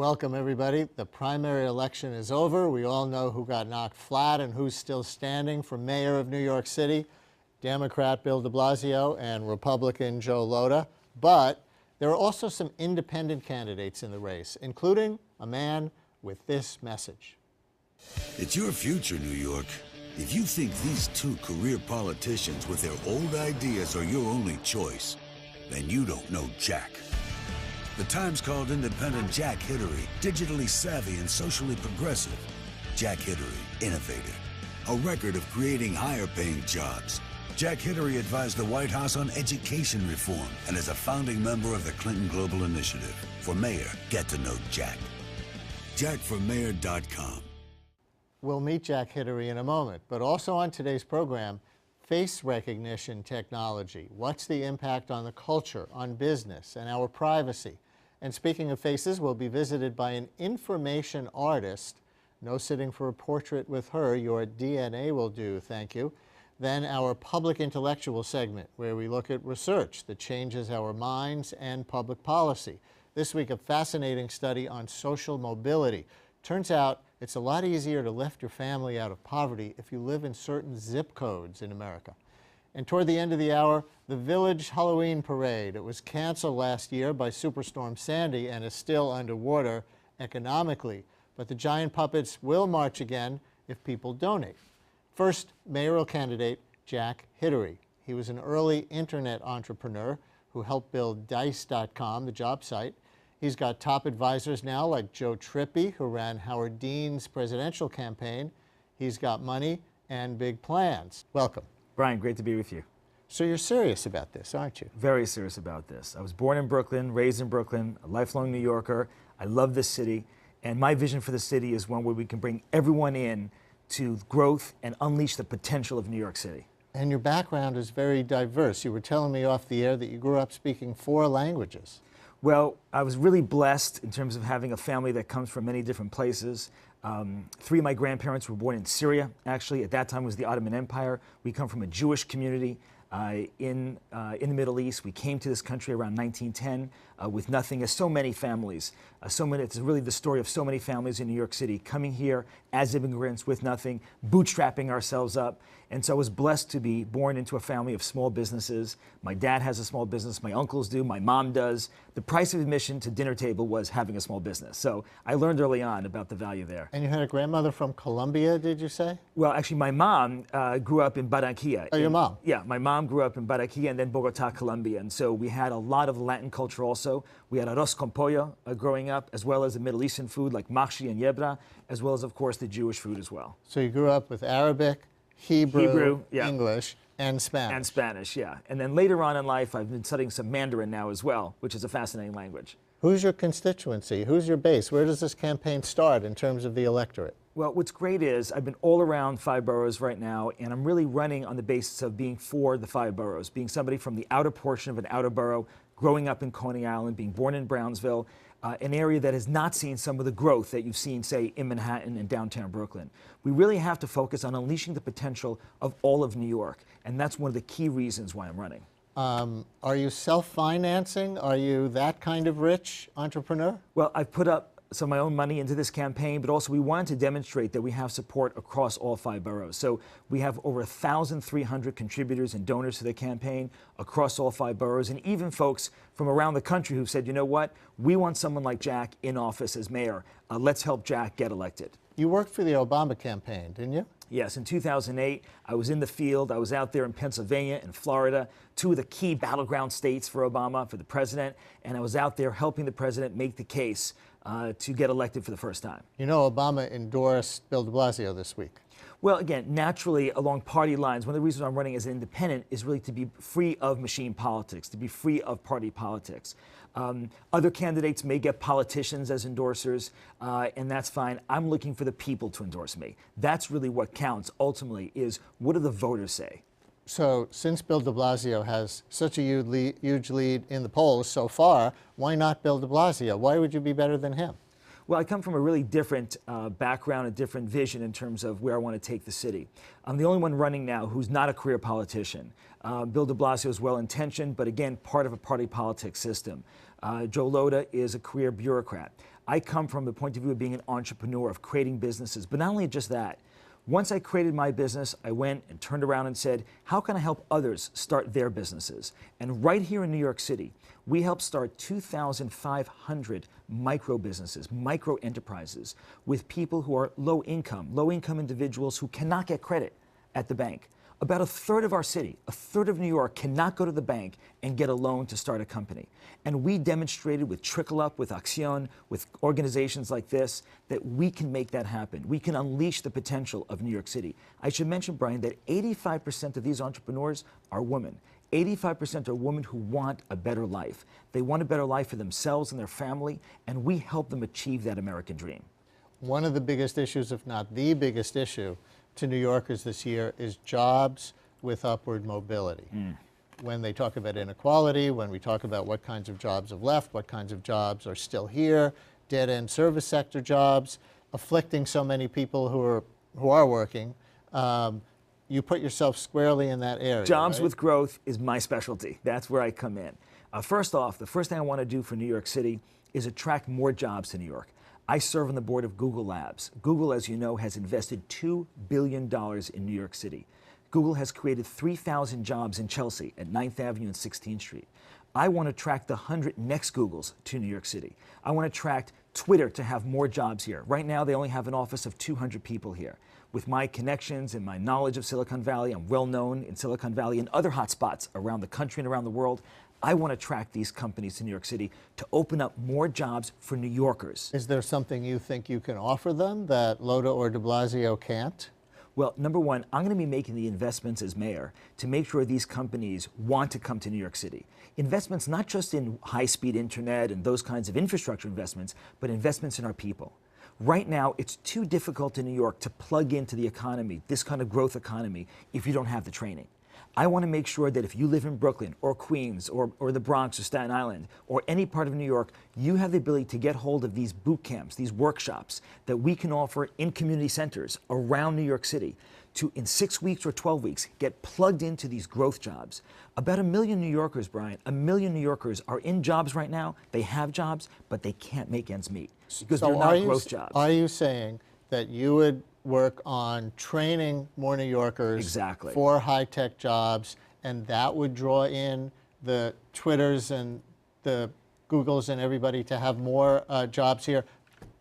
Welcome, everybody. The primary election is over. We all know who got knocked flat and who's still standing for mayor of New York City, Democrat Bill de Blasio and Republican Joe Lhota. But there are also some independent candidates in the race, including a man with this message. It's your future, New York. If you think these two career politicians with their old ideas are your only choice, then you don't know Jack. The Times called independent Jack Hidary digitally savvy and socially progressive. Jack Hidary, innovator. A record of creating higher-paying jobs. Jack Hidary advised the White House on education reform and is a founding member of the Clinton Global Initiative. For mayor, get to know Jack. JackForMayor.com. We'll meet Jack Hidary in a moment, but also on today's program, face recognition technology. What's the impact on the culture, on business, and our privacy? And speaking of faces, we'll be visited by an information artist. No sitting for a portrait with her. Your DNA will do, thank you. Then our public intellectual segment, where we look at research that changes our minds and public policy. This week, a fascinating study on social mobility. Turns out it's a lot easier to lift your family out of poverty if you live in certain zip codes in America. And toward the end of the hour, the Village Halloween Parade. It was canceled last year by Superstorm Sandy and is still underwater economically. But the giant puppets will march again if people donate. First, mayoral candidate Jack Hidary. He was an early internet entrepreneur who helped build Dice.com, the job site. He's got top advisors now like Joe Trippi, who ran Howard Dean's presidential campaign. He's got money and big plans. Welcome. Brian, great to be with you. So you're serious about this, aren't you? Very serious about this. I was born in Brooklyn, raised in Brooklyn, a lifelong New Yorker. I love this city, and my vision for the city is one where we can bring everyone in to growth and unleash the potential of New York City. And your background is very diverse. You were telling me off the air that you grew up speaking 4 languages. Well, I was really blessed in terms of having a family that comes from many different places. 3 of my grandparents were born in Syria, actually. At that time, it was the Ottoman Empire. We come from a Jewish community in the Middle East. We came to this country around 1910 with nothing, as so many families. It's really the story of so many families in New York City coming here as immigrants with nothing, bootstrapping ourselves up. And so I was blessed to be born into a family of small businesses. My dad has a small business, my uncles do, my mom does. The price of admission to dinner table was having a small business. So I learned early on about the value there. And you had a grandmother from Colombia, did you say? Well, actually, my mom grew up in Barranquilla. Oh, your mom? Yeah, my mom grew up in Barranquilla and then Bogota, Colombia. And so we had a lot of Latin culture also. We had arroz con pollo growing up, as well as the Middle Eastern food like mahshi and yebra, as well as, of course, the Jewish food as well. So you grew up with Arabic, Hebrew, yeah. English, and Spanish. And Spanish, yeah. And then later on in life, I've been studying some Mandarin now as well, which is a fascinating language. Who's your constituency? Who's your base? Where does this campaign start in terms of the electorate? Well, what's great is I've been all around 5 boroughs right now, and I'm really running on the basis of being for the 5 boroughs, being somebody from the outer portion of an outer borough, growing up in Coney Island, being born in Brownsville, an area that has not seen some of the growth that you've seen, say, in Manhattan and downtown Brooklyn. We really have to focus on unleashing the potential of all of New York, and that's one of the key reasons why I'm running. Are you self-financing? Are you that kind of rich entrepreneur? Well, I've put up some of my own money into this campaign, but also we wanted to demonstrate that we have support across all 5 boroughs. So we have over 1,300 contributors and donors to the campaign across all 5 boroughs, and even folks from around the country who said, you know what, we want someone like Jack in office as mayor. Let's help Jack get elected. You worked for the Obama campaign, didn't you? Yes, in 2008, I was in the field. I was out there in Pennsylvania and Florida, 2 of the key battleground states for Obama, for the president, and I was out there helping the president make the case to get elected for the first time. You know, Obama endorsed Bill de Blasio this week. Well, again, naturally, along party lines, one of the reasons I'm running as an independent is really to be free of machine politics, to be free of party politics. Other candidates may get politicians as endorsers, and that's fine. I'm looking for the people to endorse me. That's really what counts, ultimately, is what do the voters say? So since Bill de Blasio has such a huge lead in the polls so far, why not Bill de Blasio? Why would you be better than him? Well, I come from a really different background, a different vision in terms of where I want to take the city. I'm the only one running now who's not a career politician. Bill de Blasio is well-intentioned, but again, part of a party politics system. Joe Lhota is a career bureaucrat. I come from the point of view of being an entrepreneur, of creating businesses, but not only just that. Once I created my business, I went and turned around and said, how can I help others start their businesses? And right here in New York City, we helped start 2,500 micro businesses, micro enterprises, with people who are low income individuals who cannot get credit at the bank. About a third of our city, a third of New York, cannot go to the bank and get a loan to start a company. And we demonstrated with Trickle Up, with Acción, with organizations like this, that we can make that happen. We can unleash the potential of New York City. I should mention, Brian, that 85% of these entrepreneurs are women. 85% are women who want a better life. They want a better life for themselves and their family, and we help them achieve that American dream. One of the biggest issues, if not the biggest issue, to New Yorkers this year is jobs with upward mobility. When they talk about inequality, when we talk about what kinds of jobs have left, what kinds of jobs are still here, dead-end service sector jobs, afflicting so many people who are working, you put yourself squarely in that area. Jobs right? with growth is my specialty. That's where I come in. First off, the first thing I want to do for New York City is attract more jobs to New York. I serve on the board of Google Labs. Google, as you know, has invested $2 billion in New York City. Google has created 3,000 jobs in Chelsea at 9th Avenue and 16th Street. I want to attract the 100 next Googles to New York City. I want to attract Twitter to have more jobs here. Right now, they only have an office of 200 people here. With my connections and my knowledge of Silicon Valley, I'm well known in Silicon Valley and other hotspots around the country and around the world. I want to attract these companies to New York City to open up more jobs for New Yorkers. Is there something you think you can offer them that Loda or de Blasio can't? Well, number one, I'm going to be making the investments as mayor to make sure these companies want to come to New York City. Investments not just in high-speed internet and those kinds of infrastructure investments, but investments in our people. Right now, it's too difficult in New York to plug into the economy, this kind of growth economy, if you don't have the training. I want to make sure that if you live in Brooklyn or Queens or the Bronx or Staten Island or any part of New York, you have the ability to get hold of these boot camps, these workshops that we can offer in community centers around New York City to, in 6 weeks or 12 weeks, get plugged into these growth jobs. About 1 million New Yorkers, Brian, 1 million New Yorkers are in jobs right now. They have jobs, but they can't make ends meet because they're not growth jobs. Are you saying that you would work on training more New Yorkers Exactly. for high-tech jobs, and that would draw in the Twitters and the Googles and everybody to have more jobs here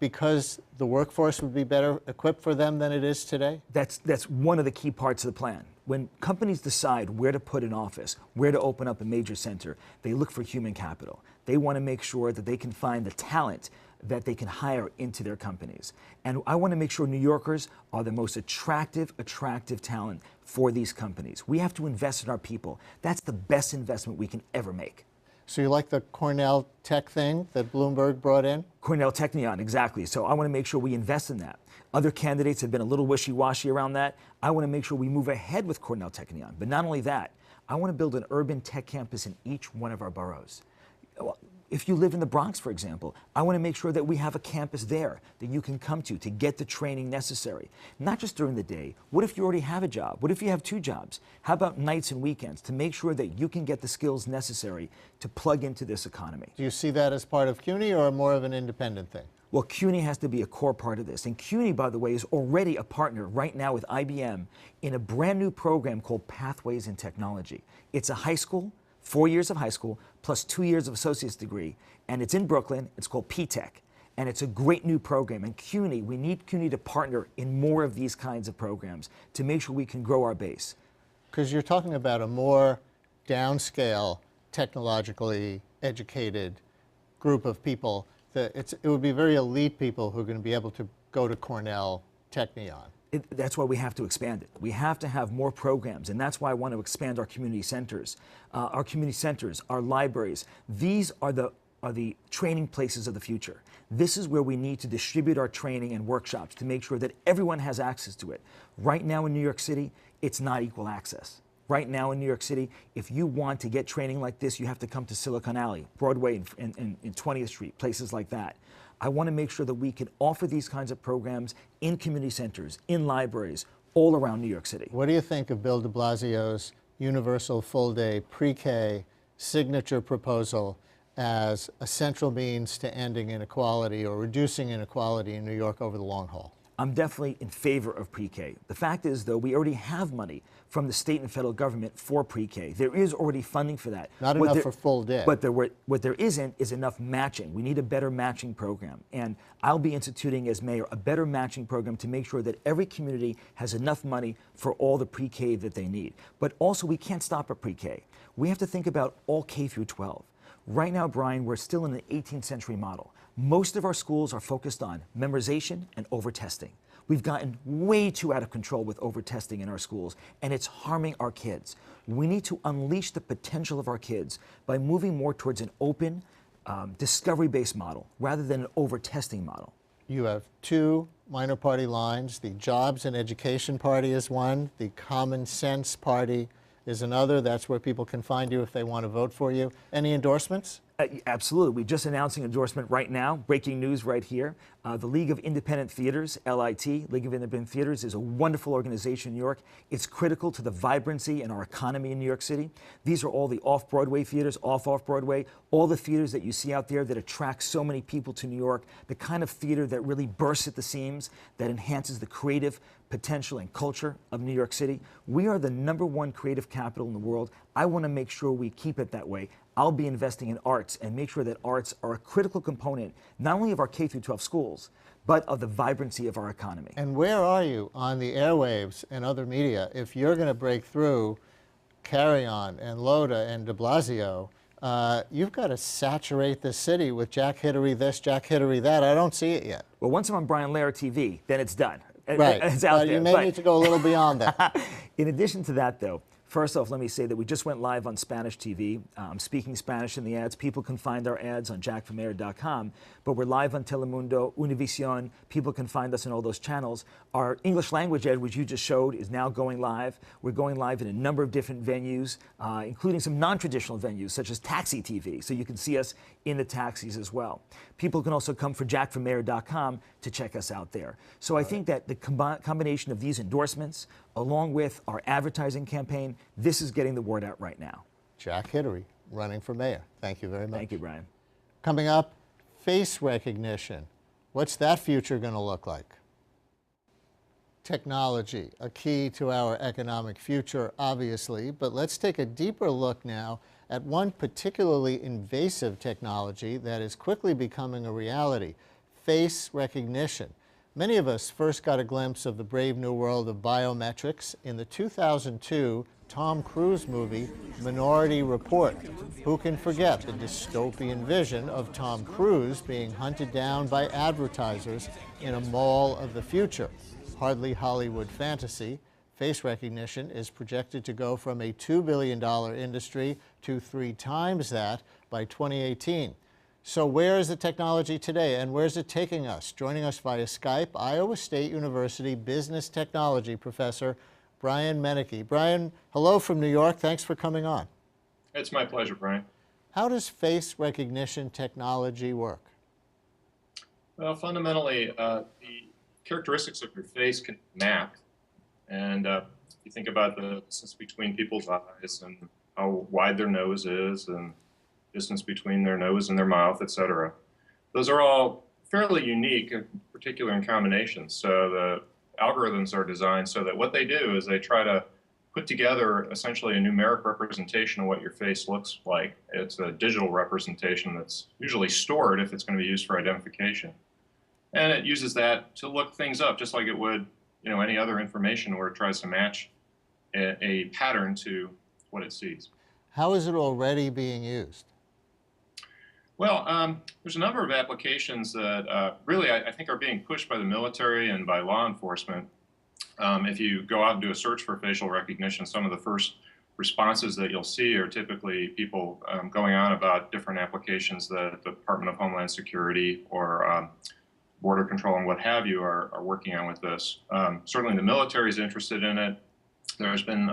because the workforce would be better equipped for them than it is today? That's one of the key parts of the plan. When companies decide where to put an office, where to open up a major center, they look for human capital. They want to make sure that they can find the talent that they can hire into their companies. And I want to make sure New Yorkers are the most attractive talent for these companies. We have to invest in our people. That's the best investment we can ever make. So you like the Cornell Tech thing that Bloomberg brought in? Cornell Technion, exactly. So I want to make sure we invest in that. Other candidates have been a little wishy-washy around that. I want to make sure we move ahead with Cornell Technion. But not only that, I want to build an urban tech campus in each one of our boroughs. If you live in the Bronx, for example, I want to make sure that we have a campus there that you can come to get the training necessary. Not just during the day. What if you already have a job? What if you have 2 jobs? How about nights and weekends to make sure that you can get the skills necessary to plug into this economy? Do you see that as part of CUNY or more of an independent thing? Well, CUNY has to be a core part of this. And CUNY, by the way, is already a partner right now with IBM in a brand new program called Pathways in Technology. It's a high school, 4 years of high school, plus 2 years of associate's degree. And it's in Brooklyn. It's called P-Tech. And it's a great new program. And CUNY, we need CUNY to partner in more of these kinds of programs to make sure we can grow our base. Because you're talking about a more downscale, technologically educated group of people. It would be very elite people who are going to be able to go to Cornell Technion. That's why we have to expand it. We have to have more programs, and that's why I want to expand our community centers. Our libraries. These are the training places of the future. This is where we need to distribute our training and workshops to make sure that everyone has access to it. Right now in New York City, it's not equal access. Right now in New York City, if you want to get training like this, you have to come to Silicon Alley, Broadway, and 20th Street, places like that. I want to make sure that we can offer these kinds of programs in community centers, in libraries, all around New York City. What do you think of Bill de Blasio's universal full-day pre-K signature proposal as a central means to ending inequality or reducing inequality in New York over the long haul? I'm definitely in favor of pre-K. The fact is, though, we already have money from the state and federal government for pre-K. There is already funding for that. Not enough for full day. But what there isn't is enough matching. We need a better matching program. And I'll be instituting as mayor a better matching program to make sure that every community has enough money for all the pre-K that they need. But also, we can't stop at pre-K. We have to think about all K through 12. Right now, Brian, we're still in the 18th century model. Most of our schools are focused on memorization and over-testing. We've gotten way too out of control with over-testing in our schools, and it's harming our kids. We need to unleash the potential of our kids by moving more towards an open, discovery-based model rather than an over-testing model. You have two minor party lines. The Jobs and Education Party is one. The Common Sense Party is another. That's where people can find you if they want to vote for you. Any endorsements? Absolutely. We're just announcing endorsement right now. Breaking news right here. The League of Independent Theaters, LIT, League of Independent Theaters, is a wonderful organization in New York. It's critical to the vibrancy in our economy in New York City. These are all the off-Broadway theaters, off-Broadway, all the theaters that you see out there that attract so many people to New York, the kind of theater that really bursts at the seams, that enhances the creative potential and culture of New York City. We are the #1 creative capital in the world. I want to make sure we keep it that way. I'll be investing in arts and make sure that arts are a critical component, not only of our K through 12 schools, but of the vibrancy of our economy. And where are you on the airwaves and other media? If you're going to break through Carry On and Loda and de Blasio, you've got to saturate the city with Jack Hidary this, Jack Hidary that. I don't see it yet. Well, once I'm on Brian Lehrer TV, then it's done. Right. It's out there. You may need to go a little beyond that. In addition to that, though, first off, let me say that we just went live on Spanish TV. I'm speaking Spanish in the ads. People can find our ads on jackformayor.com. But we're live on Telemundo, Univision. People can find us on all those channels. Our English language ad, which you just showed, is now going live. We're going live in a number of different venues, including some non-traditional venues, such as Taxi TV. So you can see us in the taxis as well. People can also come for jackformayor.com to check us out there. So I think that the combination of these endorsements, along with our advertising campaign, this is getting the word out right now. Jack Hidary, running for mayor. Thank you very much. Thank you, Brian. Coming up, face recognition. What's that future going to look like? Technology, a key to our economic future, obviously, but let's take a deeper look now at one particularly invasive technology that is quickly becoming a reality: face recognition. Many of us first got a glimpse of the brave new world of biometrics in the 2002 Tom Cruise movie Minority Report. Who can forget the dystopian vision of Tom Cruise being hunted down by advertisers in a mall of the future? Hardly Hollywood fantasy. Face recognition is projected to go from a $2 billion industry to 3 times that by 2018. So where is the technology today, and where's it taking us? Joining us via Skype, Iowa State University business technology professor Brian Mennecke. Brian, hello from New York. Thanks for coming on. It's my pleasure, Brian. How does face recognition technology work? Well, fundamentally, the characteristics of your face can be mapped. And you think about the distance between people's eyes and how wide their nose is and distance between their nose and their mouth, et cetera. Those are all fairly unique, in particular in combinations. So the algorithms are designed so that what they do is they try to put together essentially a numeric representation of what your face looks like. It's a digital representation that's usually stored if it's going to be used for identification. And it uses that to look things up, just like it would, you know, any other information where it tries to match a pattern to what it sees. How is it already being used? Well, there's a number of applications that really I think are being pushed by the military and by law enforcement. If you go out and do a search for facial recognition, some of the first responses that you'll see are typically people going on about different applications that the Department of Homeland Security or Border Control and what have you are working on with this. Certainly the military is interested in it. There's been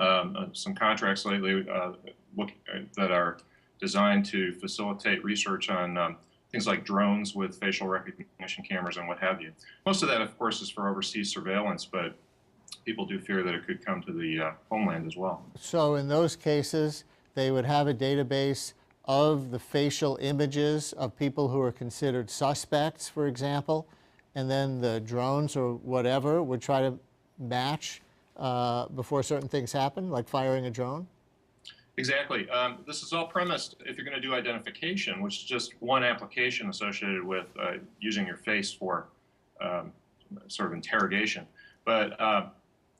some contracts lately that are designed to facilitate research on things like drones with facial recognition cameras and what have you. Most of that, of course, is for overseas surveillance, but people do fear that it could come to the homeland as well. So in those cases, they would have a database of the facial images of people who are considered suspects, for example, and then the drones or whatever would try to match before certain things happen, like firing a drone? Exactly. This is all premised if you're going to do identification, which is just one application associated with using your face for sort of interrogation. But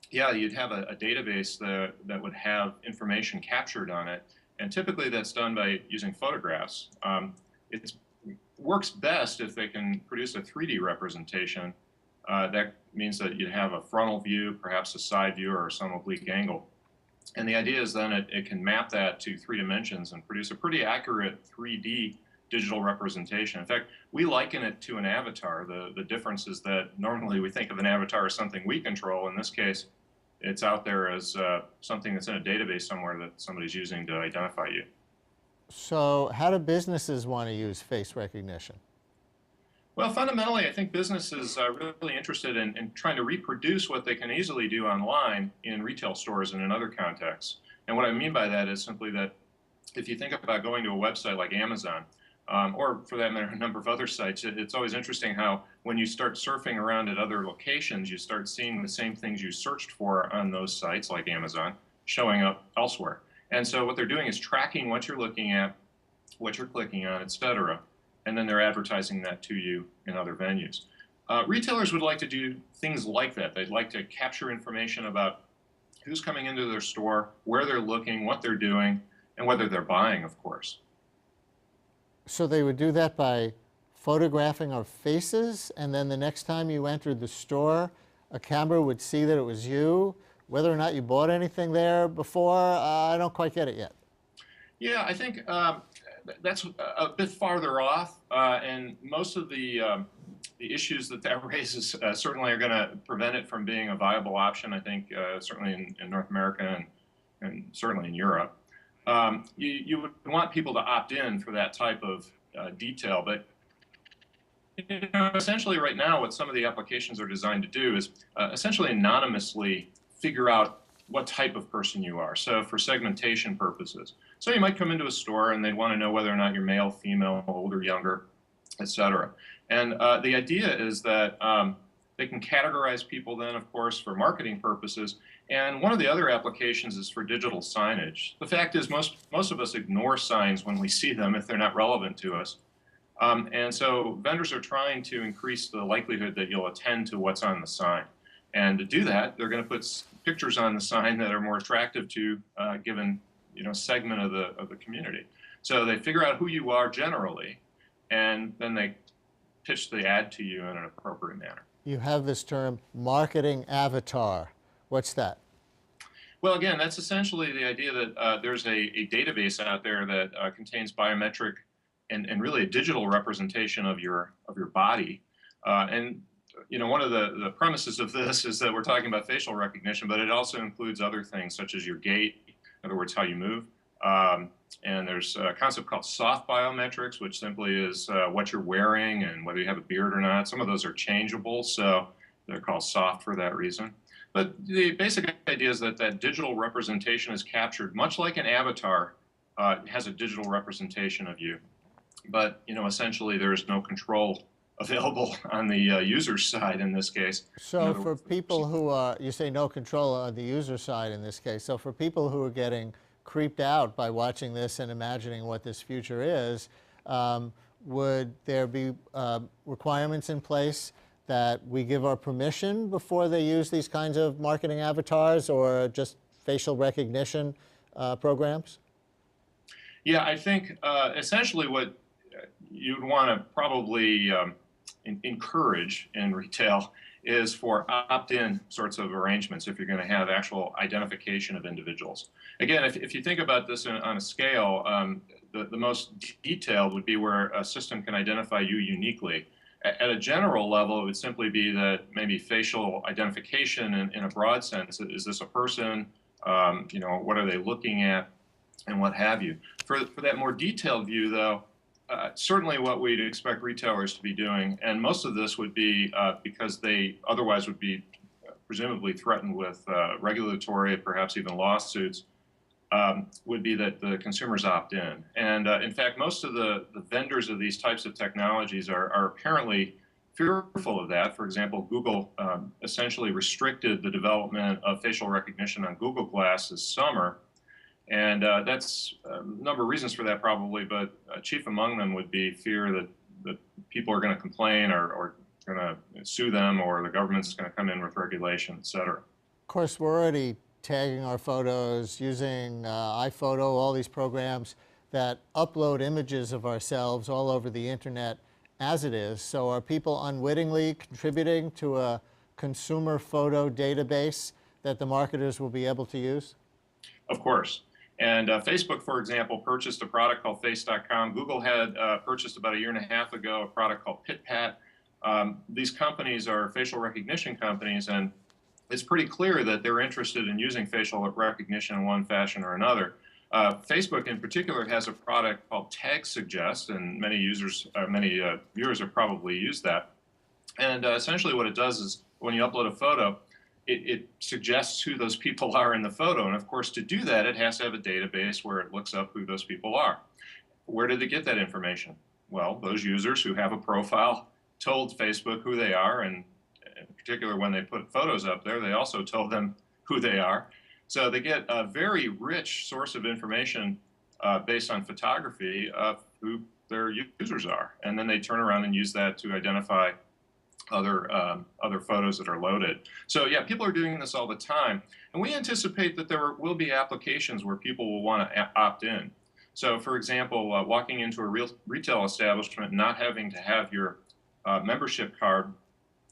yeah, you'd have a database that would have information captured on it, and typically that's done by using photographs. It works best if they can produce a 3D representation. That means that you have a frontal view, perhaps a side view, or some oblique angle. And the idea is then it can map that to 3 dimensions and produce a pretty accurate 3D digital representation. In fact, we liken it to an avatar. The difference is that normally we think of an avatar as something we control. In this case, it's out there as something that's in a database somewhere that somebody's using to identify you. So how do businesses want to use face recognition? Well, fundamentally, I think businesses are really interested in trying to reproduce what they can easily do online in retail stores and in other contexts. And what I mean by that is simply that if you think about going to a website like Amazon, or for that matter, a number of other sites, it's always interesting how when you start surfing around at other locations, you start seeing the same things you searched for on those sites like Amazon showing up elsewhere. And so what they're doing is tracking what you're looking at, what you're clicking on, et cetera, and then they're advertising that to you in other venues. Retailers would like to do things like that. They'd like to capture information about who's coming into their store, where they're looking, what they're doing, and whether they're buying, of course. So they would do that by photographing our faces, and then the next time you entered the store, a camera would see that it was you, whether or not you bought anything there before. I don't quite get it yet. Yeah, I think that's a bit farther off, and most of the issues that raises certainly are going to prevent it from being a viable option, I think, certainly in North America and certainly in Europe. You would want people to opt in for that type of detail, but essentially right now what some of the applications are designed to do is essentially anonymously figure out what type of person you are, so for segmentation purposes. So you might come into a store and they'd want to know whether or not you're male, female, older, younger, etc. And the idea is that they can categorize people then, of course, for marketing purposes. And one of the other applications is for digital signage. The fact is most of us ignore signs when we see them if they're not relevant to us. And so vendors are trying to increase the likelihood that you'll attend to what's on the sign. And to do that, they're going to put pictures on the sign that are more attractive to a given segment of the community. So they figure out who you are generally, and then they pitch the ad to you in an appropriate manner. You have this term, marketing avatar. What's that? Well, again, that's essentially the idea that there's a database out there that contains biometric and really a digital representation of your body. And one of the premises of this is that we're talking about facial recognition, but it also includes other things such as your gait, in other words, how you move. And there's a concept called soft biometrics, which simply is what you're wearing and whether you have a beard or not. Some of those are changeable, so they're called soft for that reason. But the basic idea is that that digital representation is captured, much like an avatar has a digital representation of you. But essentially there is no control available on the user side in this case. So for people who are, you say no control on the user side in this case, so for people who are getting creeped out by watching this and imagining what this future is, would there be requirements in place that we give our permission before they use these kinds of marketing avatars or just facial recognition programs? Yeah, I think essentially what you'd want to probably encourage in retail is for opt-in sorts of arrangements if you're going to have actual identification of individuals. Again, if you think about this on a scale, the most detailed would be where a system can identify you uniquely. At a general level, it would simply be that maybe facial identification in a broad sense. Is this a person? What are they looking at? And what have you. For that more detailed view, though, certainly what we'd expect retailers to be doing, and most of this would be because they otherwise would be presumably threatened with regulatory, perhaps even lawsuits, would be that the consumers opt in. And in fact, most of the vendors of these types of technologies are apparently fearful of that. For example, Google essentially restricted the development of facial recognition on Google Glass this summer. And that's a number of reasons for that probably, but chief among them would be fear that people are going to complain or going to sue them, or the government's going to come in with regulation, et cetera. Of course, we're already tagging our photos, using iPhoto, all these programs that upload images of ourselves all over the internet as it is. So are people unwittingly contributing to a consumer photo database that the marketers will be able to use? Of course. And Facebook, for example, purchased a product called Face.com. Google had purchased about a year and a half ago a product called PitPat. These companies are facial recognition companies, and it's pretty clear that they're interested in using facial recognition in one fashion or another. Facebook in particular has a product called Tag Suggest, and many viewers have probably used that. And essentially what it does is when you upload a photo, it suggests who those people are in the photo. And of course, to do that, it has to have a database where it looks up who those people are. Where did they get that information? Well, those users who have a profile told Facebook who they are, and in particular, when they put photos up there, they also told them who they are. So they get a very rich source of information based on photography of who their users are. And then they turn around and use that to identify other photos that are loaded. So yeah, people are doing this all the time. And we anticipate that there will be applications where people will want to opt in. So for example, walking into a retail establishment, not having to have your membership card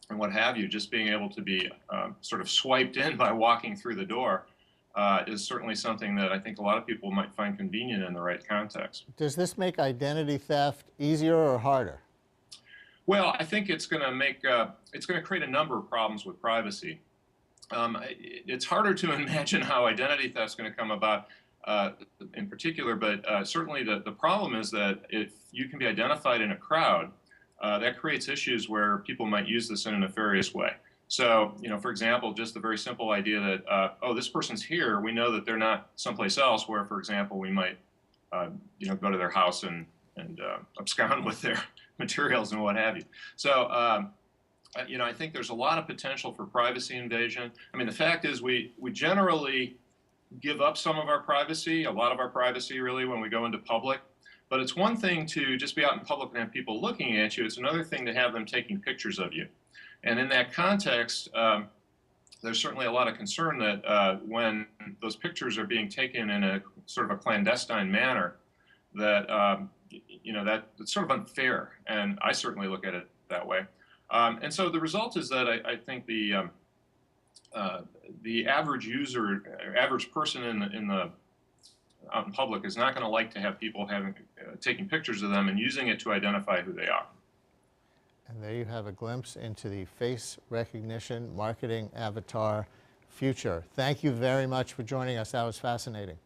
and what have you, just being able to be sort of swiped in by walking through the door is certainly something that I think a lot of people might find convenient in the right context. Does this make identity theft easier or harder? Well, I think it's going to create a number of problems with privacy. It's harder to imagine how identity theft is going to come about in particular, but certainly the problem is that if you can be identified in a crowd, that creates issues where people might use this in a nefarious way. So, for example, just the very simple idea that, oh, this person's here, we know that they're not someplace else, where, for example, we might, go to their house and abscond with their materials and what have you. So, I think there's a lot of potential for privacy invasion. I mean, the fact is we generally give up some of our privacy, a lot of our privacy really, when we go into public. But it's one thing to just be out in public and have people looking at you. It's another thing to have them taking pictures of you. And in that context, there's certainly a lot of concern that when those pictures are being taken in a sort of a clandestine manner, that that it's sort of unfair. And I certainly look at it that way. And so the result is that I think the average user, average person out in public is not going to like to have people taking pictures of them and using it to identify who they are. And there you have a glimpse into the face recognition marketing avatar future. Thank you very much for joining us. That was fascinating.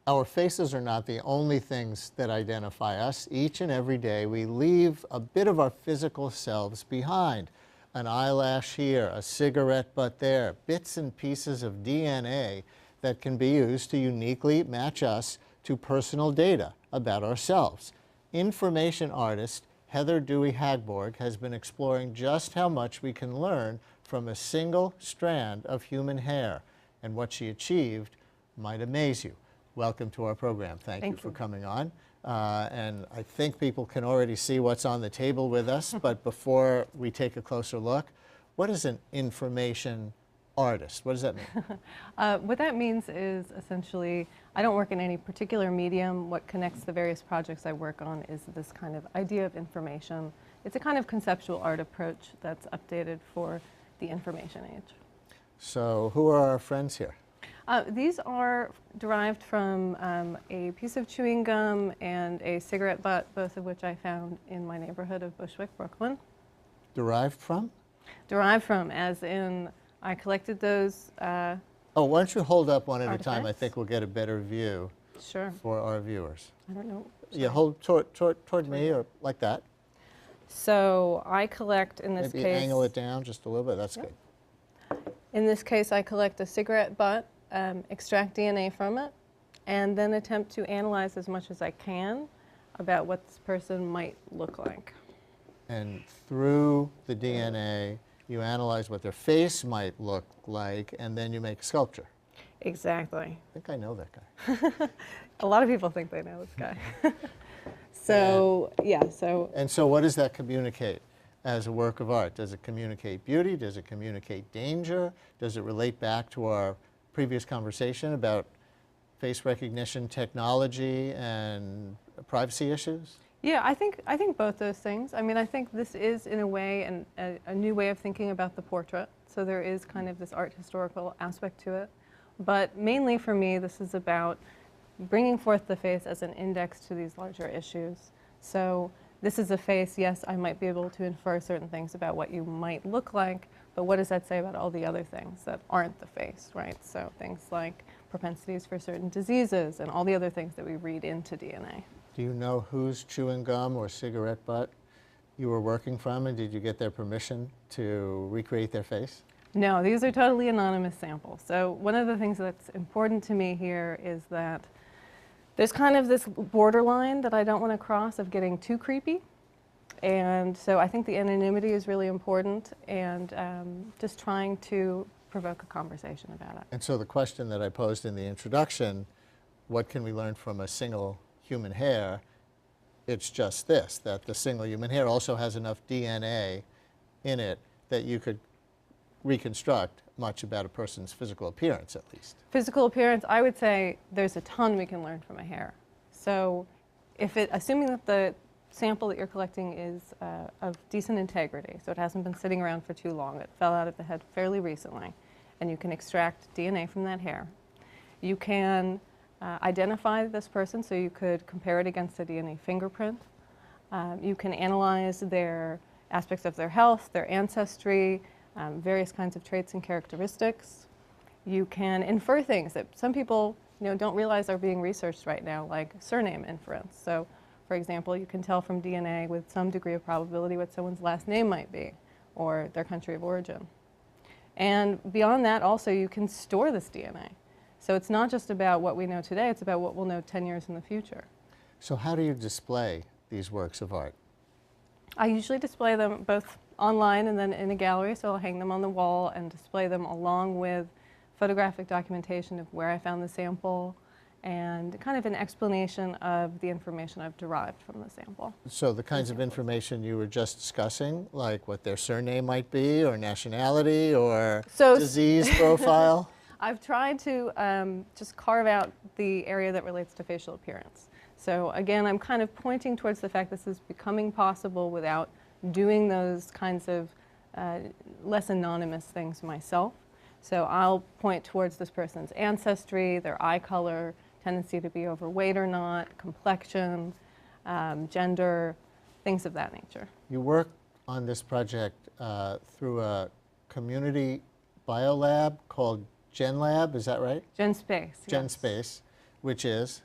Our faces are not the only things that identify us. Each and every day we leave a bit of our physical selves behind. An eyelash here, a cigarette butt there, bits and pieces of DNA that can be used to uniquely match us to personal data about ourselves. Information artist Heather Dewey-Hagborg has been exploring just how much we can learn from a single strand of human hair, and what she achieved might amaze you. Welcome to our program. Thank you for coming on. And I think people can already see what's on the table with us, but before we take a closer look, what is an information artist? What does that mean? What that means is essentially, I don't work in any particular medium. What connects the various projects I work on is this kind of idea of information. It's a kind of conceptual art approach that's updated for the information age. So who are our friends here? These are derived from a piece of chewing gum and a cigarette butt, both of which I found in my neighborhood of Bushwick, Brooklyn. Derived from? Derived from, as in I collected those. Oh, why don't you hold up one at artifacts? a time? I think we'll get a better view Sure. for our viewers. I don't know. Yeah, hold toward me or like that. So I collect, in this Maybe case. angle it down just a little bit. That's good. In this case, I collect a cigarette butt extract DNA from it and then attempt to analyze as much as I can about what this person might look like. And through the DNA, you analyze what their face might look like, and then you make a sculpture. Exactly. I think I know that guy. A lot of people think they know this guy. So, yeah, so. And so what does that communicate as a work of art? Does it communicate beauty? Does it communicate danger? Does it relate back to our previous conversation about face recognition technology and privacy issues? Yeah, I think both those things. I mean, I think this is, in a way, a new way of thinking about the portrait. So there is kind of this art historical aspect to it. But mainly for me, this is about bringing forth the face as an index to these larger issues. So this is a face, yes, I might be able to infer certain things about what you might look like, but what does that say about all the other things that aren't the face, right? So things like propensities for certain diseases and all the other things that we read into DNA. Do you know whose chewing gum or cigarette butt you were working from, and did you get their permission to recreate their face? No, these are totally anonymous samples. So one of the things that's important to me here is that there's kind of this borderline that I don't want to cross of getting too creepy. And so I think the anonymity is really important, and just trying to provoke a conversation about it. And so the question that I posed in the introduction, what can we learn from a single human hair? It's just this, that the single human hair also has enough DNA in it that you could reconstruct much about a person's physical appearance, at least. Physical appearance, I would say there's a ton we can learn from a hair. So assuming that the sample that you're collecting is of decent integrity, so it hasn't been sitting around for too long, it fell out of the head fairly recently, and you can extract DNA from that hair. You can identify this person, so you could compare it against a DNA fingerprint. You can analyze their aspects of their health, their ancestry, various kinds of traits and characteristics. You can infer things that some people don't realize are being researched right now, like surname inference. So, for example, you can tell from DNA with some degree of probability what someone's last name might be, or their country of origin. And beyond that, also, you can store this DNA. So it's not just about what we know today, it's about what we'll know 10 years in the future. So how do you display these works of art? I usually display them both online and then in a gallery, so I'll hang them on the wall and display them along with photographic documentation of where I found the sample and kind of an explanation of the information I've derived from the sample. So the kinds of information you were just discussing, like what their surname might be, or nationality, or disease profile? I've tried to just carve out the area that relates to facial appearance. So again, I'm kind of pointing towards the fact this is becoming possible without doing those kinds of less anonymous things myself. So I'll point towards this person's ancestry, their eye color, tendency to be overweight or not, complexion, gender, things of that nature. You work on this project through a community biolab called GenLab, is that right? GenSpace. GenSpace, yes. Which is?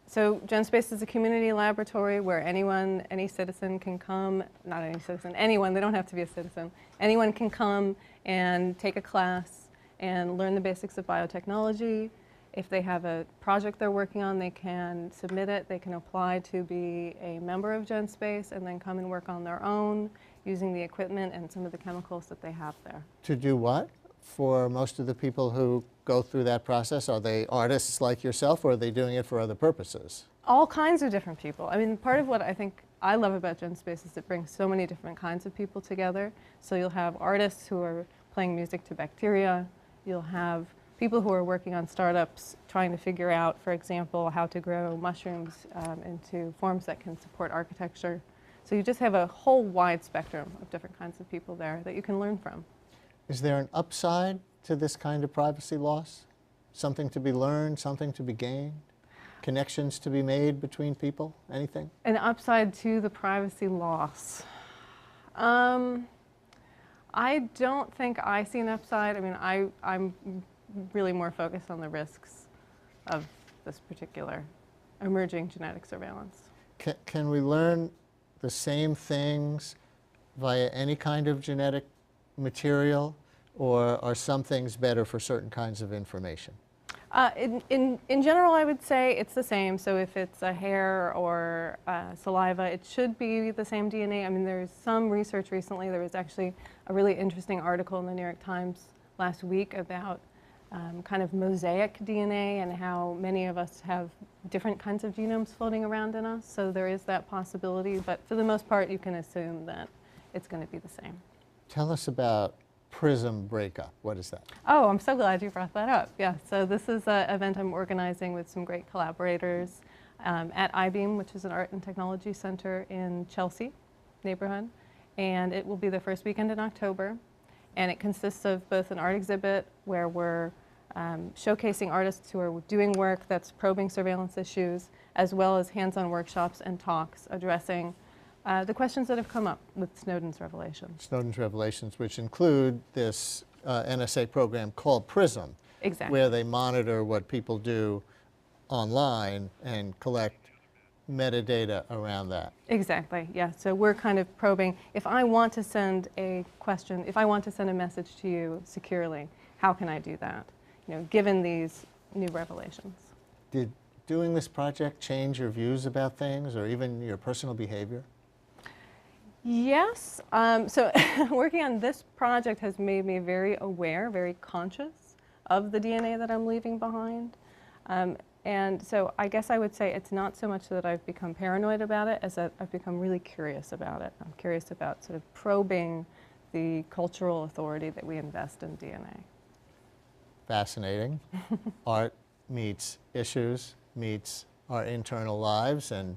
So GenSpace is a community laboratory where anyone, any citizen can come, not any citizen, anyone, they don't have to be a citizen, anyone can come and take a class and learn the basics of biotechnology. If they have a project they're working on, they can submit it, they can apply to be a member of GenSpace and then come and work on their own using the equipment and some of the chemicals that they have there. To do what? For most of the people who go through that process, are they artists like yourself, or are they doing it for other purposes? All kinds of different people. I mean, part of what I think I love about GenSpace is it brings so many different kinds of people together. So you'll have artists who are playing music to bacteria. You'll have people who are working on startups trying to figure out, for example, how to grow mushrooms into forms that can support architecture. So you just have a whole wide spectrum of different kinds of people there that you can learn from. Is there an upside to this kind of privacy loss? Something to be learned, something to be gained? Connections to be made between people? Anything? An upside to the privacy loss? I don't think I see an upside. I mean, I'm really more focused on the risks of this particular emerging genetic surveillance. Can we learn the same things via any kind of genetic material, or are some things better for certain kinds of information? In general, I would say it's the same. So if it's a hair or saliva, it should be the same DNA. I mean, there's some research recently. There was actually a really interesting article in the New York Times last week about kind of mosaic DNA and how many of us have different kinds of genomes floating around in us. So there is that possibility. But for the most part, you can assume that it's going to be the same. Tell us about PRISM breakup. What is that? Oh, I'm so glad you brought that up. Yeah, so this is an event I'm organizing with some great collaborators at IBEAM, which is an art and technology center in Chelsea neighborhood. And it will be the first weekend in October. And it consists of both an art exhibit where we're showcasing artists who are doing work that's probing surveillance issues, as well as hands-on workshops and talks addressing the questions that have come up with Snowden's revelations. Snowden's revelations, which include this NSA program called PRISM, Exactly. where they monitor what people do online and collect metadata around that. Exactly, yeah. So we're kind of probing, if I want to send a question, if I want to send a message to you securely, how can I do that, you know, given these new revelations? Did doing this project change your views about things or even your personal behavior? Yes. So working on this project has made me very aware, very conscious of the DNA that I'm leaving behind. And so I guess I would say it's not so much that I've become paranoid about it as that I've become really curious about it. I'm curious about sort of probing the cultural authority that we invest in DNA. Fascinating. Art meets issues, meets our internal lives and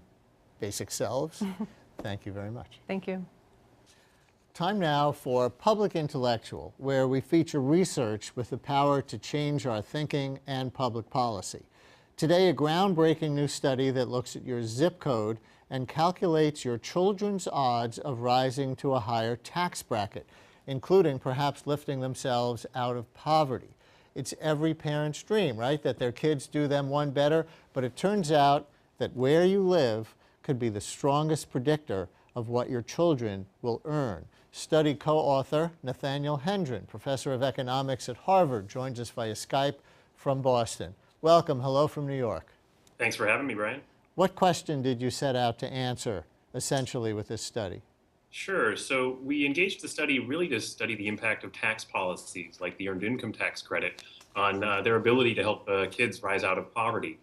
basic selves. Thank you very much. Thank you. Time now for Public Intellectual, where we feature research with the power to change our thinking and public policy. Today, a groundbreaking new study that looks at your zip code and calculates your children's odds of rising to a higher tax bracket, including perhaps lifting themselves out of poverty. It's every parent's dream, right, that their kids do them one better, but it turns out that where you live could be the strongest predictor of what your children will earn. Study co-author Nathaniel Hendren, professor of economics at Harvard, joins us via Skype from Boston. Welcome. Hello from New York. Thanks for having me, Brian. What question did you set out to answer, essentially, with this study? Sure. So we engaged the study really to study the impact of tax policies like the Earned Income Tax Credit on their ability to help kids rise out of poverty.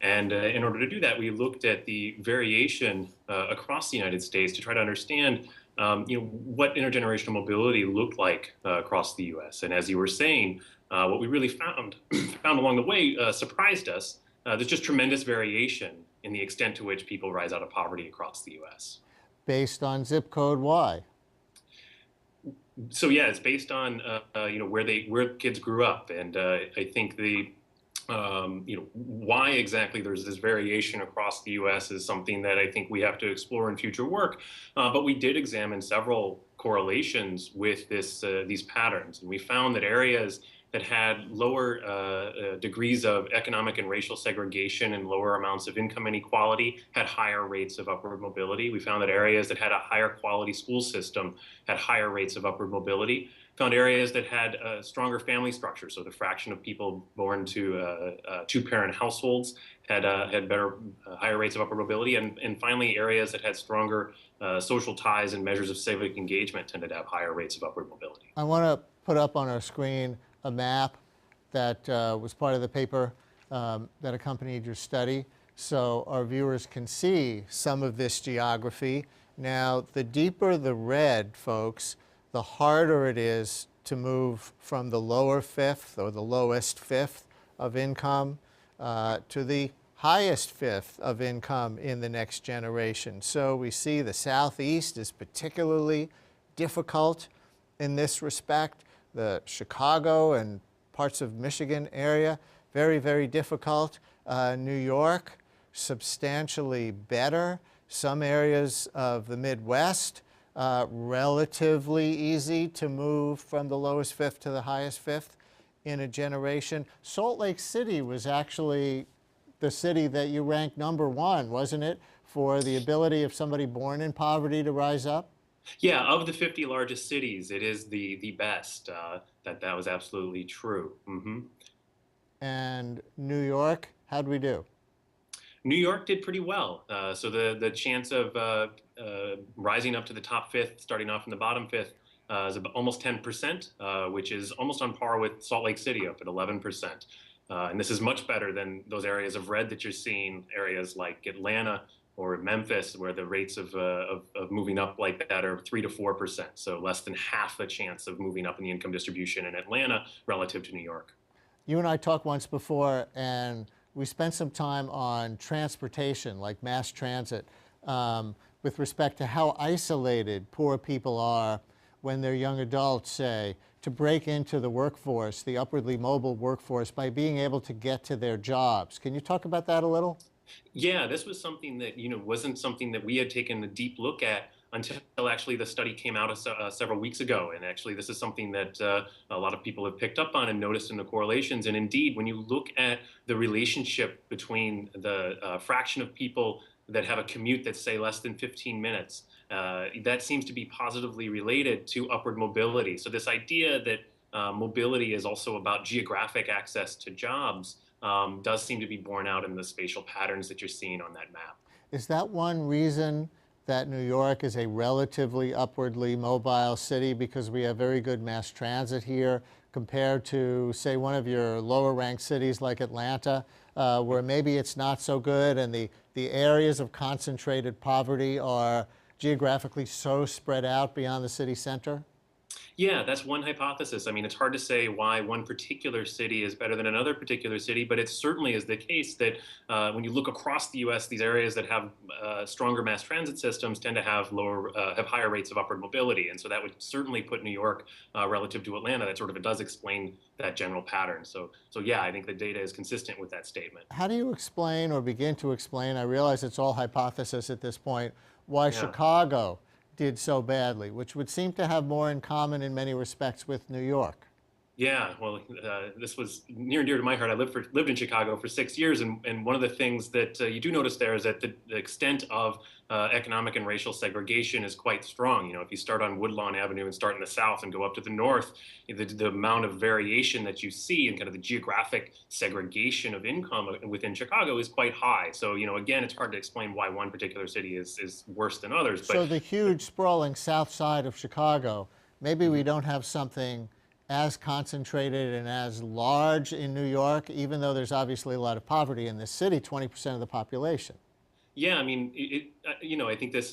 And in order to do that, we looked at the variation across the United States to try to understand what intergenerational mobility looked like across the U.S. And as you were saying, what we really found along the way surprised us. There's just tremendous variation in the extent to which people rise out of poverty across the U.S. Based on zip code, why? So yeah, it's based on where kids grew up, and I think why exactly there's this variation across the U.S. is something that I think we have to explore in future work. But we did examine several correlations with these patterns, and we found that areas that had lower degrees of economic and racial segregation and lower amounts of income inequality had higher rates of upward mobility. We found that areas that had a higher quality school system had higher rates of upward mobility. Found areas that had a stronger family structure, so the fraction of people born to two-parent households had higher rates of upward mobility, and finally areas that had stronger social ties and measures of civic engagement tended to have higher rates of upward mobility. I want to put up on our screen a map that was part of the paper that accompanied your study, so our viewers can see some of this geography. Now, the deeper the red, folks, the harder it is to move from the lower fifth or the lowest fifth of income to the highest fifth of income in the next generation. So we see the Southeast is particularly difficult in this respect. The Chicago and parts of Michigan area, very, very difficult. New York, substantially better. Some areas of the Midwest, relatively easy to move from the lowest fifth to the highest fifth in a generation. Salt Lake City was actually the city that you ranked #1, wasn't it, for the ability of somebody born in poverty to rise up? Yeah, of the 50 largest cities, it is the best. That was absolutely true. Mm-hmm. And New York, how'd we do? New York did pretty well. So the chance of rising up to the top fifth, starting off in the bottom fifth, is about almost 10%, which is almost on par with Salt Lake City up at 11%. And this is much better than those areas of red that you're seeing, areas like Atlanta or Memphis, where the rates of moving up like that are 3 to 4%. So less than half the chance of moving up in the income distribution in Atlanta relative to New York. You and I talked once before, and we spent some time on transportation, like mass transit, with respect to how isolated poor people are when they're young adults, say, to break into the workforce, the upwardly mobile workforce, by being able to get to their jobs. Can you talk about that a little? Yeah, this was something that, wasn't something that we had taken a deep look at until actually the study came out several weeks ago. And actually, this is something that a lot of people have picked up on and noticed in the correlations. And indeed, when you look at the relationship between the fraction of people that have a commute that's, say, less than 15 minutes, that seems to be positively related to upward mobility. So this idea that mobility is also about geographic access to jobs does seem to be borne out in the spatial patterns that you're seeing on that map. Is that one reason that New York is a relatively upwardly mobile city, because we have very good mass transit here compared to, say, one of your lower ranked cities like Atlanta, where maybe it's not so good and the areas of concentrated poverty are geographically so spread out beyond the city center? Yeah, that's one hypothesis. I mean, it's hard to say why one particular city is better than another particular city, but it certainly is the case that when you look across the U.S., these areas that have stronger mass transit systems tend to have have higher rates of upward mobility, and so that would certainly put New York relative to Atlanta. That sort of, it does explain that general pattern. So yeah, I think the data is consistent with that statement. How do you explain, or begin to explain, I realize it's all hypothesis at this point, why Chicago did so badly, which would seem to have more in common in many respects with New York? Yeah, well, this was near and dear to my heart. I lived in Chicago for 6 years, and one of the things that you do notice there is that the extent of economic and racial segregation is quite strong. If you start on Woodlawn Avenue and start in the south and go up to the north, the amount of variation that you see and kind of the geographic segregation of income within Chicago is quite high. So, again, it's hard to explain why one particular city is worse than others. So the huge sprawling south side of Chicago, maybe we don't have something as concentrated and as large in New York, even though there's obviously a lot of poverty in this city, 20% of the population. Yeah, I mean, I think that's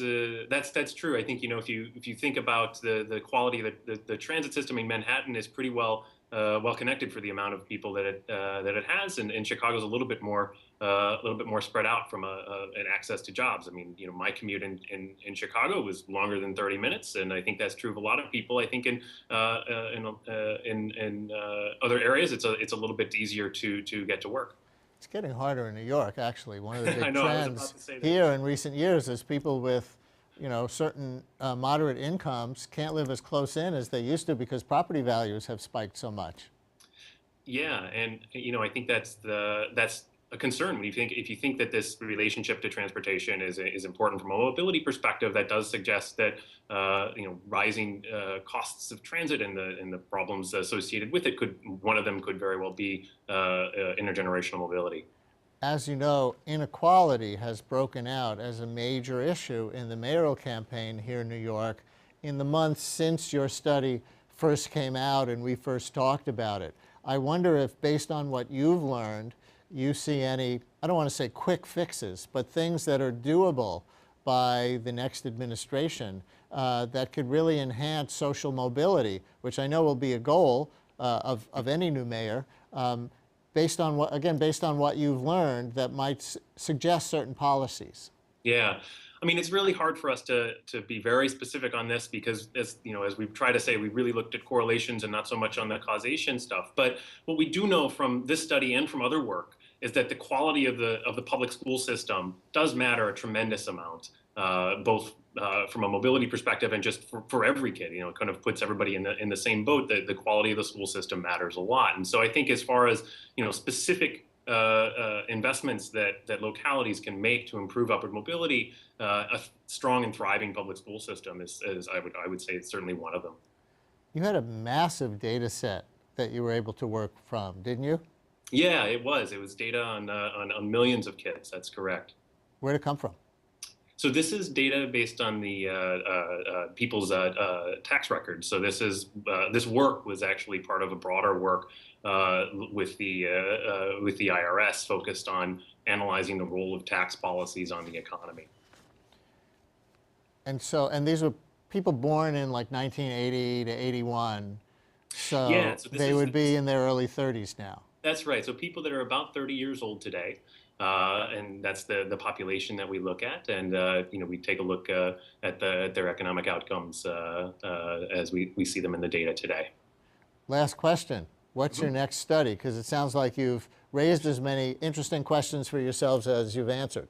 true. I think, if you think about the quality of the transit system, I mean, Manhattan is pretty well connected for the amount of people that it has, and Chicago's a little bit more spread out from an access to jobs. I mean, my commute in Chicago was longer than 30 minutes, and I think that's true of a lot of people. I think in other areas, it's a little bit easier to get to work. It's getting harder in New York, actually. One of the big know, trends here in recent years is people with, certain moderate incomes can't live as close in as they used to because property values have spiked so much. Yeah, and I think that's a concern when if you think that this relationship to transportation is important from a mobility perspective. That does suggest that rising costs of transit and the problems associated with it one of them could very well be intergenerational mobility. As you know, inequality has broken out as a major issue in the mayoral campaign here in New York in the months since your study first came out and we first talked about it. I wonder if, based on what you've learned, you see any, I don't want to say quick fixes, but things that are doable by the next administration that could really enhance social mobility, which I know will be a goal of any new mayor, based on what you've learned, that might suggest certain policies. Yeah. I mean, it's really hard for us to be very specific on this because, as we try to say, we really looked at correlations and not so much on the causation stuff. But what we do know from this study and from other work is that the quality of the public school system does matter a tremendous amount, both from a mobility perspective and just for every kid. It kind of puts everybody in the same boat. The quality of the school system matters a lot. And so I think as far as specific investments that localities can make to improve upward mobility, a strong and thriving public school system is I would say it's certainly one of them. You had a massive data set that you were able to work from, didn't you? Yeah, it was. It was data on millions of kids. That's correct. Where'd it come from? So this is data based on the people's tax records. So this work was actually part of a broader work with the IRS focused on analyzing the role of tax policies on the economy. And these were people born in like 1980 to 81, so, yeah, so they would be in their early 30s now. That's right. So people that are about 30 years old today, and that's the population that we look at, and we take a look at their economic outcomes as we see them in the data today. Last question. What's your next study? Because it sounds like you've raised as many interesting questions for yourselves as you've answered.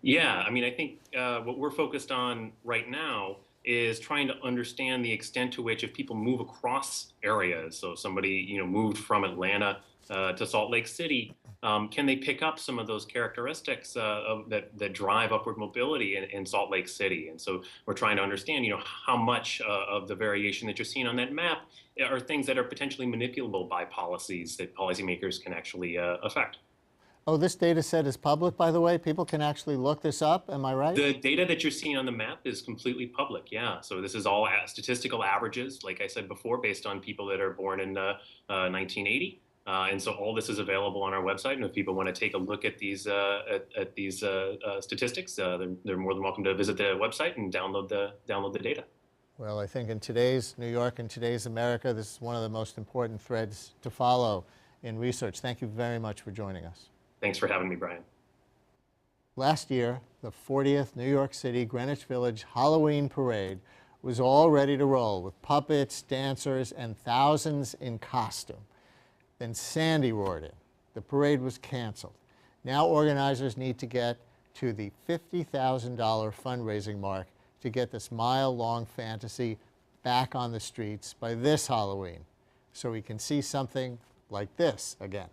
Yeah, I mean, I think what we're focused on right now is trying to understand the extent to which if people move across areas, so somebody moved from Atlanta to Salt Lake City, can they pick up some of those characteristics that drive upward mobility in Salt Lake City? And so we're trying to understand, how much of the variation that you're seeing on that map are things that are potentially manipulable by policies that policymakers can actually affect. Oh, this data set is public, by the way? People can actually look this up, am I right? The data that you're seeing on the map is completely public, yeah. So this is all statistical averages, like I said before, based on people that are born in 1980. And so all this is available on our website. And if people want to take a look at these statistics, they're more than welcome to visit the website and download the data. Well, I think in today's New York and today's America, this is one of the most important threads to follow in research. Thank you very much for joining us. Thanks for having me, Brian. Last year, the 40th New York City Greenwich Village Halloween Parade was all ready to roll with puppets, dancers, and thousands in costume. Then Sandy roared in. The parade was canceled. Now organizers need to get to the $50,000 fundraising mark to get this mile-long fantasy back on the streets by this Halloween, so we can see something like this again.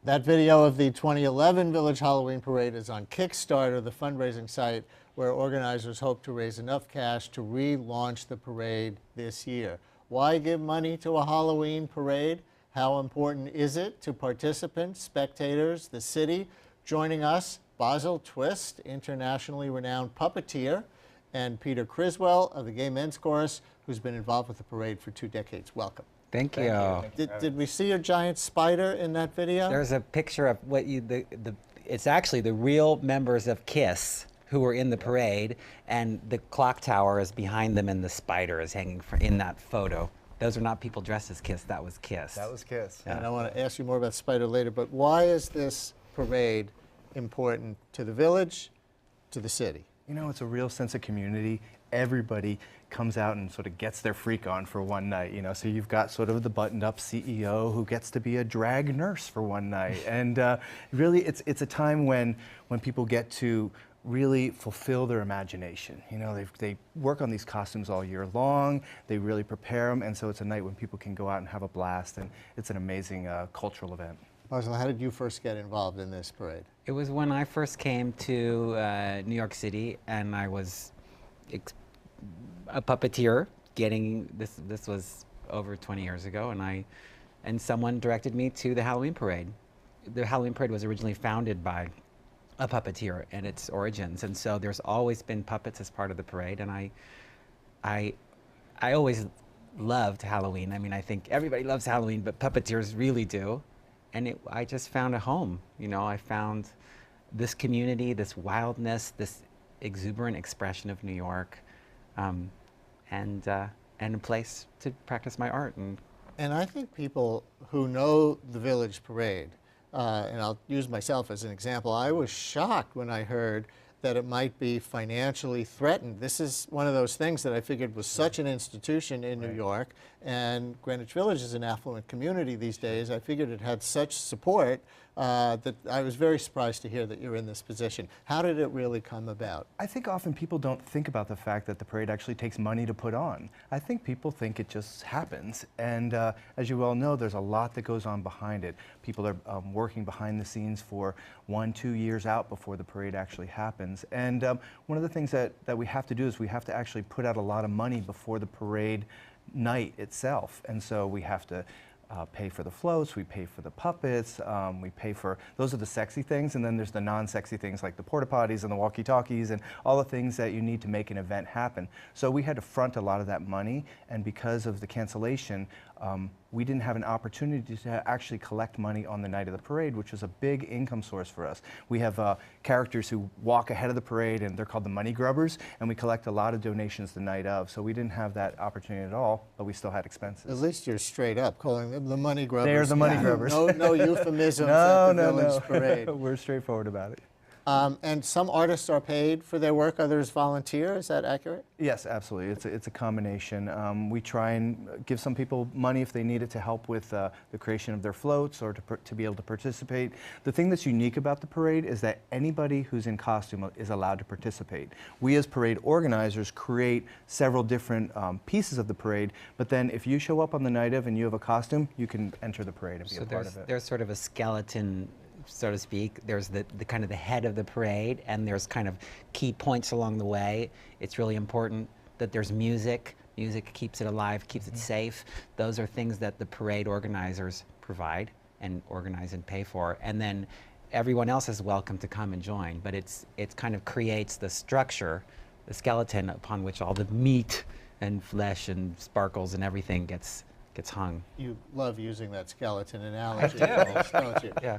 That video of the 2011 Village Halloween Parade is on Kickstarter, the fundraising site where organizers hope to raise enough cash to relaunch the parade this year. Why give money to a Halloween parade? How important is it to participants, spectators, the city? Joining us, Basil Twist, internationally renowned puppeteer, and Peter Criswell of the Gay Men's Chorus, who's been involved with the parade for 2 decades. Welcome. Thank you. Did we see a giant spider in that video? There's a picture of what it's actually the real members of KISS who were in the parade, and the clock tower is behind them and the spider is hanging in that photo. Those are not people dressed as KISS, that was KISS. That was KISS. And I want to ask you more about Spider later, but why is this parade important to the village, to the city? You know, it's a real sense of community. everybody comes out and sort of gets their freak on for one night, you know. So you've got sort of the buttoned-up CEO who gets to be a drag nurse for one night, and really, it's a time when people get to really fulfill their imagination. You know, they work on these costumes all year long. They really prepare them, and so it's a night when people can go out and have a blast, and it's an amazing cultural event. Marcel, how did you first get involved in this parade? It was when I first came to New York City, and I was a puppeteer. This was over 20 years ago, and someone directed me to the Halloween parade. The Halloween parade was originally founded by a puppeteer and its origins, and so there's always been puppets as part of the parade, and I always loved Halloween. I mean, I think everybody loves Halloween, but puppeteers really do. And I just found a home. You know, I found this community, this wildness, this exuberant expression of New York, and a place to practice my art. And I think people who know the Village Parade, and I'll use myself as an example, I was shocked when I heard that it might be financially threatened. This is one of those things that I figured was such an institution in New York, and Greenwich Village is an affluent community these days. I figured it had such support that I was very surprised to hear that you're in this position. How did it really come about? I think often people don't think about the fact that the parade actually takes money to put on. I think people think it just happens, and as you well know, there's a lot that goes on behind it. People are working behind the scenes for 1-2 years out before the parade actually happens. And one of the things that we have to do is we have to actually put out a lot of money before the parade night itself. And so we have to pay for the floats, we pay for the puppets, we pay for, those are the sexy things, and then there's the non-sexy things like the porta potties and the walkie-talkies and all the things that you need to make an event happen. So we had to front a lot of that money, and because of the cancellation, we didn't have an opportunity to actually collect money on the night of the parade, which was a big income source for us. We have characters who walk ahead of the parade, and they're called the money grubbers, and we collect a lot of donations the night of. So we didn't have that opportunity at all, but we still had expenses. At least you're straight up calling them the money grubbers. They're the money grubbers. No euphemisms at the Village Parade. We're straightforward about it. And some artists are paid for their work, others volunteer. Is that accurate? Yes, absolutely. It's a combination. We try and give some people money if they need it to help with the creation of their floats or to be able to participate. The thing that's unique about the parade is that anybody who's in costume is allowed to participate. We as parade organizers create several different pieces of the parade, but then if you show up on the night of and you have a costume, you can enter the parade and be a part of it. There's sort of a skeleton, so to speak. There's the kind of the head of the parade, and there's kind of key points along the way. It's really important that there's music. Music keeps it alive, keeps it safe. Those are things that the parade organizers provide and organize and pay for. And then everyone else is welcome to come and join, but it kind of creates the structure, the skeleton upon which all the meat and flesh and sparkles and everything gets hung. You love using that skeleton analogy, don't you? Yeah.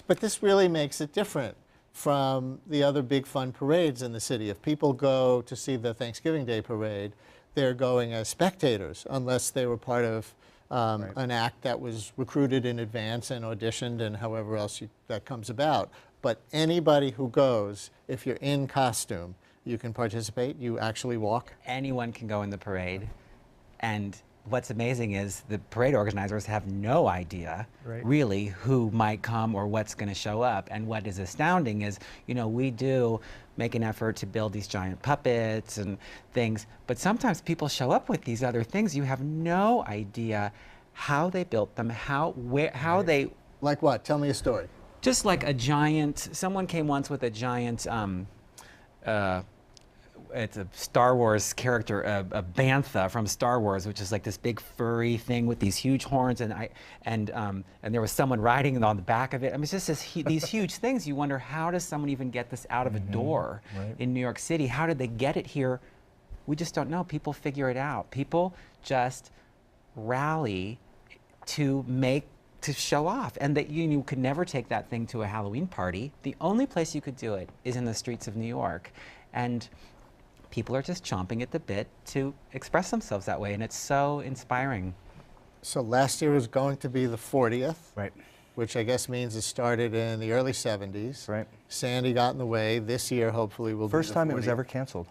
But this really makes it different from the other big fun parades in the city. If people go to see the Thanksgiving Day parade, they're going as spectators, unless they were part of an act that was recruited in advance and auditioned and however else that comes about. But anybody who goes, if you're in costume, you can participate, you actually walk. Anyone can go in the parade, and what's amazing is the parade organizers have no idea really who might come or what's going to show up. And what is astounding is, you know, we do make an effort to build these giant puppets and things, but sometimes people show up with these other things. You have no idea how they built them, how they... Like what? Tell me a story. Just like a giant, someone came once with a giant, it's a Star Wars character, a bantha from Star Wars, which is like this big furry thing with these huge horns, and there was someone riding on the back of it. I mean, it's just these huge things. You wonder, how does someone even get this out of a door in New York City? How did they get it here? We just don't know. People figure it out. People just rally to show off, and that you could never take that thing to a Halloween party. The only place you could do it is in the streets of New York, and people are just chomping at the bit to express themselves that way, and it's so inspiring. So last year was going to be the 40th, Right. which I guess means it started in the early 70s. Right. Sandy got in the way. This year, hopefully, will be First the time it was 40th. ever canceled.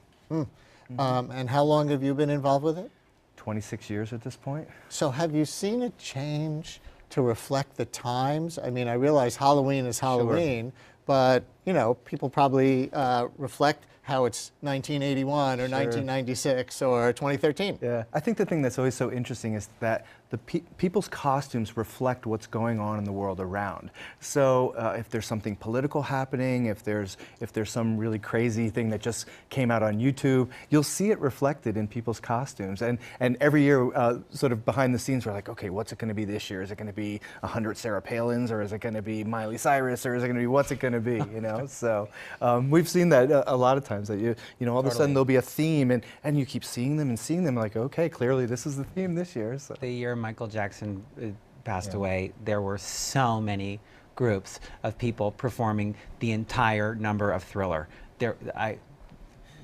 And how long have you been involved with it? 26 years at this point. So have you seen it change to reflect the times? I mean, I realize Halloween is Halloween, but you know, people probably reflect how it's 1981 or 1996 or 2013. Yeah, I think the thing that's always so interesting is that the people's costumes reflect what's going on in the world around. So if there's something political happening, if there's some really crazy thing that just came out on YouTube, you'll see it reflected in people's costumes. And every year, sort of behind the scenes, we're like, okay, what's it going to be this year? Is it going to be 100 Sarah Palins, or is it going to be Miley Cyrus, or is it going to be what's it going to be? You know, so we've seen that a lot of times. That you know, all of a sudden there'll be a theme, and you keep seeing them and seeing them. Like, okay, clearly this is the theme this year. So. The year Michael Jackson passed away, there were so many groups of people performing the entire number of Thriller.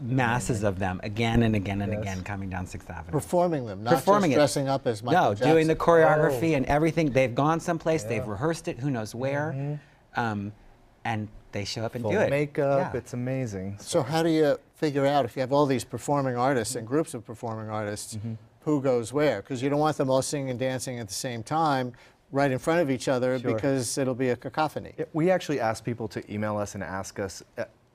Masses of them, again and again and again, coming down 6th Avenue. Performing them, not just dressing up as Michael Jackson. No, doing the choreography and everything. They've gone someplace, they've rehearsed it, who knows where, and they show up and do it. Makeup, it's amazing. So how do you figure out, if you have all these performing artists and groups of performing artists, who goes where? Because you don't want them all singing and dancing at the same time right in front of each other, because it'll be a cacophony. Yeah, we actually ask people to email us and ask us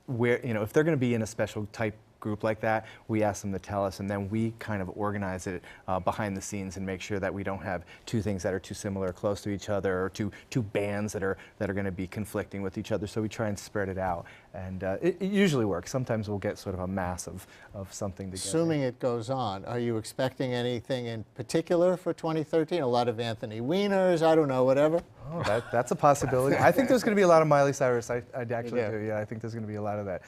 where, you know, if they're going to be in a special type group like that, we ask them to tell us, and then we kind of organize it behind the scenes and make sure that we don't have two things that are too similar or close to each other, or two bands that are going to be conflicting with each other. So we try and spread it out, and it usually works. Sometimes we'll get sort of a mass of something together. Assuming it goes on, are you expecting anything in particular for 2013? A lot of Anthony Wieners, I don't know, whatever? Oh, that's a possibility. I think there's going to be a lot of Miley Cyrus. I actually do. Yeah, I think there's going to be a lot of that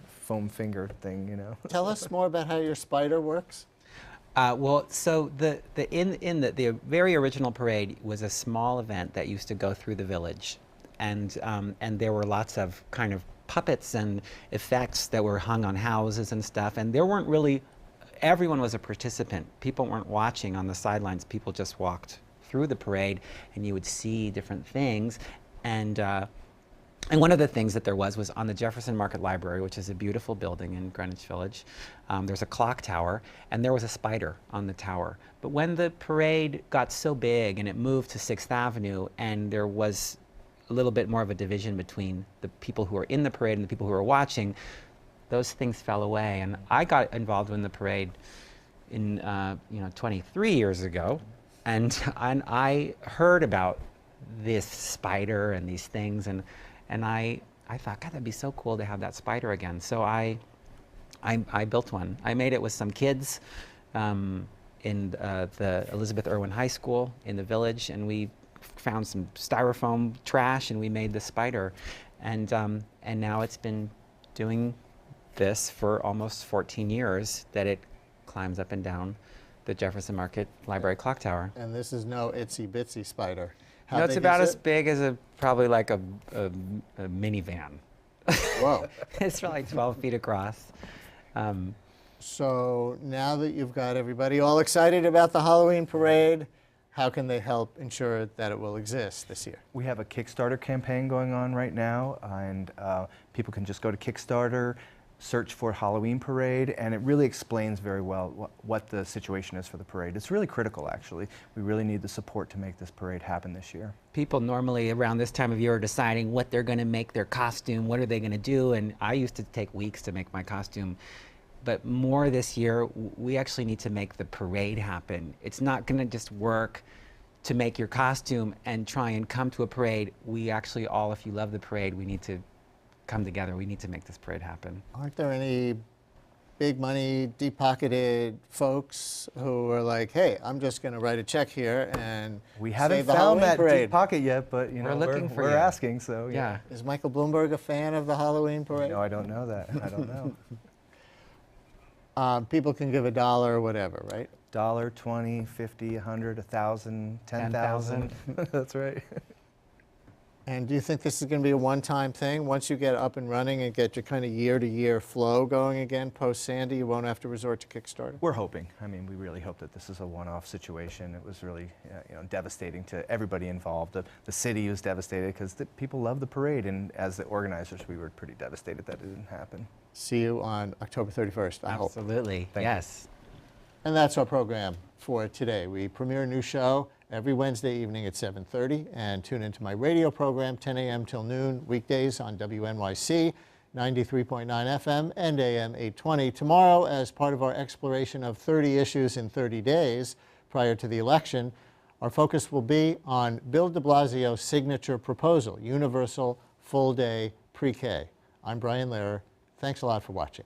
foam finger thing, you know. Tell us more about how your spider works. Well, so the very original parade was a small event that used to go through the village, and there were lots of kind of puppets and effects that were hung on houses and stuff, and there weren't really, everyone was a participant. People weren't watching on the sidelines. People just walked through the parade, and you would see different things, and one of the things that there was on the Jefferson Market Library, which is a beautiful building in Greenwich Village. There's a clock tower, and there was a spider on the tower. But when the parade got so big and it moved to 6th Avenue, and there was a little bit more of a division between the people who were in the parade and the people who were watching, those things fell away. And I got involved in the parade in 23 years ago. And I heard about this spider and these things, and I thought, God, that'd be so cool to have that spider again. So I built one. I made it with some kids in the Elizabeth Irwin High School in the village, and we found some styrofoam trash, and we made the spider. And now it's been doing this for almost 14 years, that it climbs up and down the Jefferson Market Library clock tower. And this is no itsy bitsy spider. No, it's about as big as probably like a minivan. Whoa. It's like 12 feet across. So now that you've got everybody all excited about the Halloween parade, how can they help ensure that it will exist this year? We have a Kickstarter campaign going on right now, and people can just go to Kickstarter, search for Halloween Parade, and it really explains very well what the situation is for the parade. It's really critical, actually. We really need the support to make this parade happen this year. People normally around this time of year are deciding what they're going to make their costume, what are they going to do, and I used to take weeks to make my costume. But more this year, we actually need to make the parade happen. It's not going to just work to make your costume and try and come to a parade. We actually all, if you love the parade, we need to come together. We need to make this parade happen. Aren't there any big money, deep-pocketed folks who are like, hey, I'm just going to write a check here and we haven't save the found Halloween that parade. deep pocket yet, but you know, we're asking, so yeah. Is Michael Bloomberg a fan of the Halloween parade? No, I don't know that. I don't know. People can give $1 or whatever, right? $1, $20, $50, $100, $1,000, $10,000. That's right. And do you think this is going to be a one-time thing? Once you get up and running and get your kind of year-to-year flow going again post-Sandy, you won't have to resort to Kickstarter? We're hoping. I mean, we really hope that this is a one-off situation. It was really devastating to everybody involved. The city was devastated because people love the parade, and as the organizers, we were pretty devastated that it didn't happen. See you on October 31st, I hope. Absolutely, yes. And that's our program for today. We premiere a new show every Wednesday evening at 7:30, and tune into my radio program 10 a.m. till noon weekdays on WNYC 93.9 FM and AM 820. Tomorrow, as part of our exploration of 30 issues in 30 days prior to the election, our focus will be on Bill de Blasio's signature proposal, universal full-day pre-K. I'm Brian Lehrer. Thanks a lot for watching.